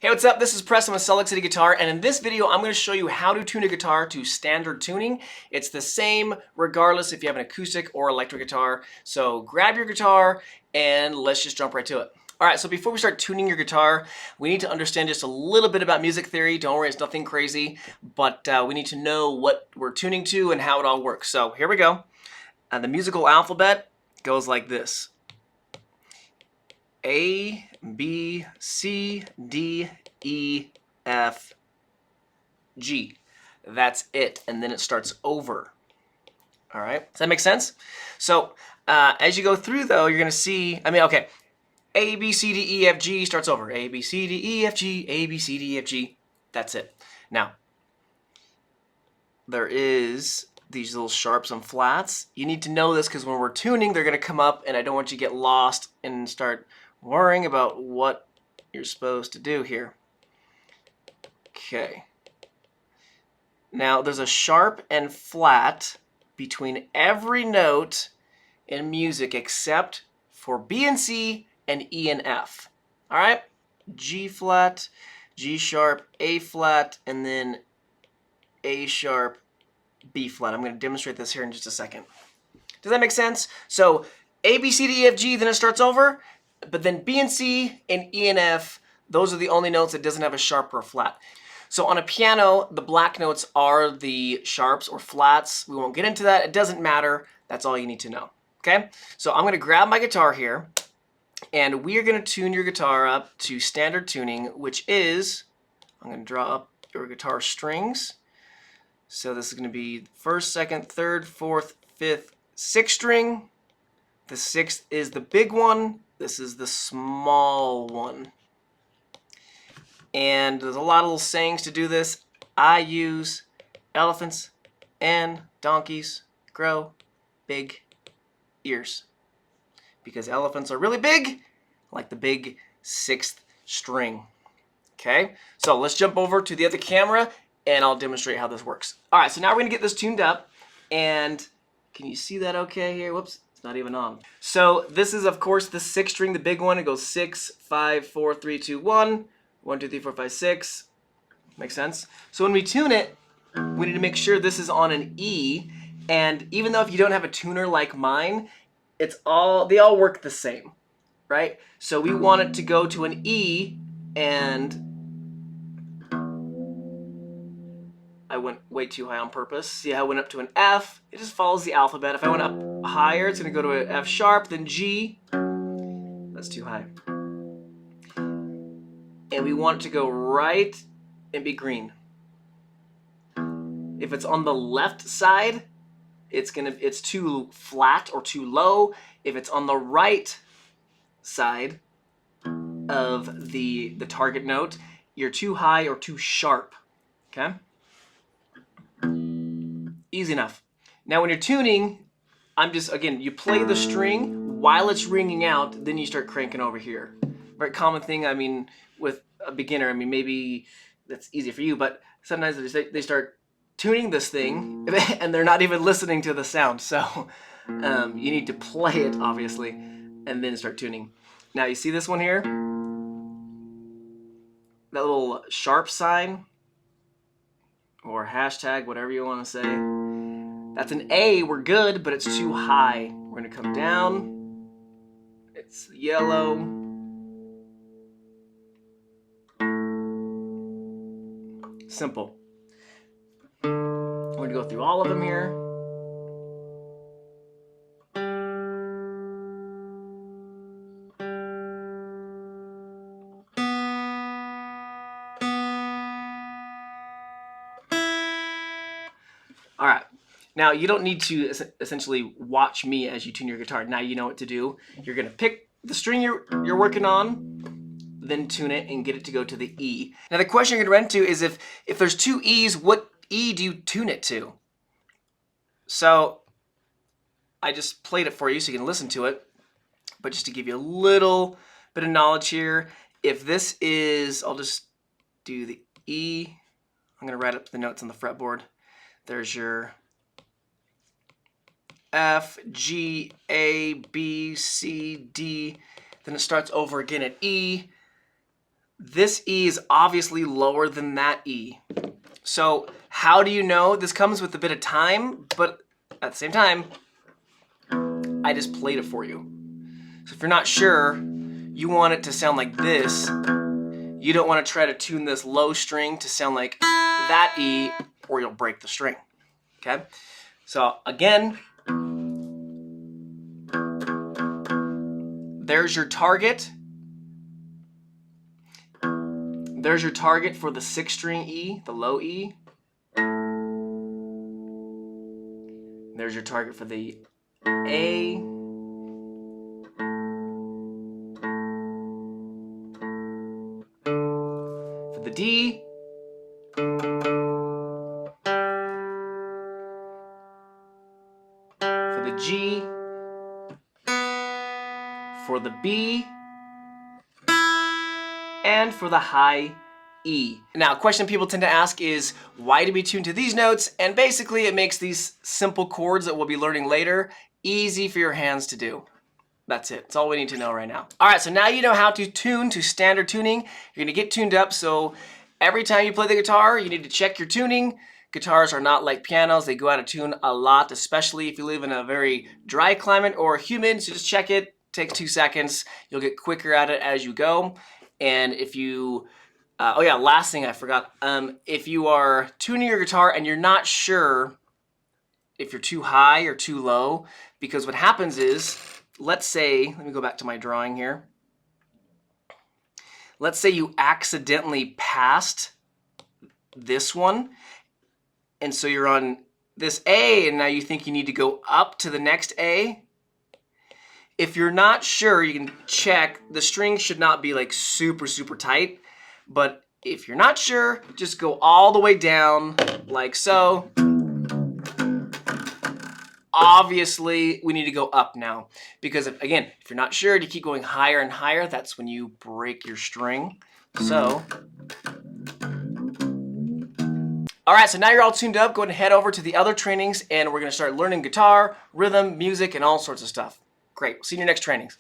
Hey, what's up? This is Preston with SLC Guitar, and in this video, I'm going to show you how to tune a guitar to standard tuning. It's the same regardless if you have an acoustic or electric guitar. So grab your guitar and let's just jump right to it. All right, so before we start tuning your guitar, we need to understand just a little bit about music theory. Don't worry, it's nothing crazy, but we need to know what we're tuning to and how it all works. So here we go. The musical alphabet goes like this. A, B, C, D, E, F, G. That's it, and then it starts over. All right, does that make sense? So as you go through though, you're gonna see, okay, A, B, C, D, E, F, G starts over. A, B, C, D, E, F, G, A, B, C, D, E, F, G. That's it. Now, there is these little sharps and flats. You need to know this because when we're tuning, they're gonna come up, and I don't want you to get lost and start worrying about what you're supposed to do here. Okay. Now there's a sharp and flat between every note in music except for B and C and E and F. All right? G flat, G sharp, A flat, and then A sharp, B flat. I'm going to demonstrate this here in just a second. Does that make sense? So A, B, C, D, E, F, G, then it starts over. But then B and C and E and F, those are the only notes that doesn't have a sharp or a flat. So on a piano, the black notes are the sharps or flats. We won't get into that. It doesn't matter. That's all you need to know. Okay? So I'm going to grab my guitar here, and we are going to tune your guitar up to standard tuning, which is, I'm going to draw up your guitar strings. So this is going to be first, second, third, fourth, fifth, sixth string. The sixth is the big one. This is the small one. And there's a lot of little sayings to do this. I use elephants and donkeys grow big ears. Because elephants are really big, like the big sixth string. Okay, so let's jump over to the other camera and I'll demonstrate how this works. All right, so now we're gonna get this tuned up. And can you see that okay here? Whoops. Not even on. So this is of course the sixth string, the big one. It goes 6, 5, 4, 3, 2, 1. 1, 2, 3, 4, 5, 6. Makes sense? So when we tune it, we need to make sure this is on an E. And even though if you don't have a tuner like mine, they all work the same, right? So we want it to go to an E, and I went way too high on purpose. See how I went up to an F? It just follows the alphabet. If I went up higher, it's going to go to an F sharp, then G. That's too high. And we want it to go right and be green. If it's on the left side, it's too flat or too low. If it's on the right side of the target note, you're too high or too sharp. Okay? Easy enough. Now when you're tuning, again, you play the string while it's ringing out, then you start cranking over here. Very common thing, with a beginner, maybe that's easy for you, but sometimes they start tuning this thing and they're not even listening to the sound. So you need to play it, obviously, and then start tuning. Now you see this one here? That little sharp sign, or hashtag, whatever you want to say. That's an A, we're good, but it's too high. We're gonna come down. It's yellow. Simple. We're gonna go through all of them here. All right. Now, you don't need to essentially watch me as you tune your guitar. Now you know what to do. You're going to pick the string you're working on, then tune it and get it to go to the E. Now, the question you're going to run into is if there's two E's, what E do you tune it to? So I just played it for you so you can listen to it. But just to give you a little bit of knowledge here, if this is, I'll just do the E. I'm going to write up the notes on the fretboard. There's your F, G, A, B, C, D. Then it starts over again at E. this E is obviously lower than that E. So how do you know? This comes with a bit of time, but at the same time, I just played it for you. So if you're not sure, you want it to sound like this. You don't want to try to tune this low string to sound like that E, or you'll break the string. Okay? So again, there's your target. There's your target for the 6th string E, the low E. There's your target for the A. For the D. For the G. For the B. And for the high E. Now, a question people tend to ask is, why do we tune to these notes? And basically, it makes these simple chords that we'll be learning later easy for your hands to do. That's it. That's all we need to know right now. All right, so now you know how to tune to standard tuning. You're gonna get tuned up, so every time you play the guitar, you need to check your tuning. Guitars are not like pianos. They go out of tune a lot, especially if you live in a very dry climate or humid, so just check it. Takes 2 seconds. You'll get quicker at it as you go. And if you, oh yeah, last thing I forgot. If you are tuning your guitar and you're not sure if you're too high or too low, because what happens is, let's say, let me go back to my drawing here. Let's say you accidentally passed this one, and so you're on this A, and now you think you need to go up to the next A. If you're not sure, you can check. The string should not be like super, super tight. But if you're not sure, just go all the way down like so. Obviously, we need to go up now. Because, if you're not sure, you keep going higher and higher. That's when you break your string. So, all right, so now you're all tuned up. Go ahead and head over to the other trainings, and we're going to start learning guitar, rhythm, music, and all sorts of stuff. Great. We'll see you in your next trainings.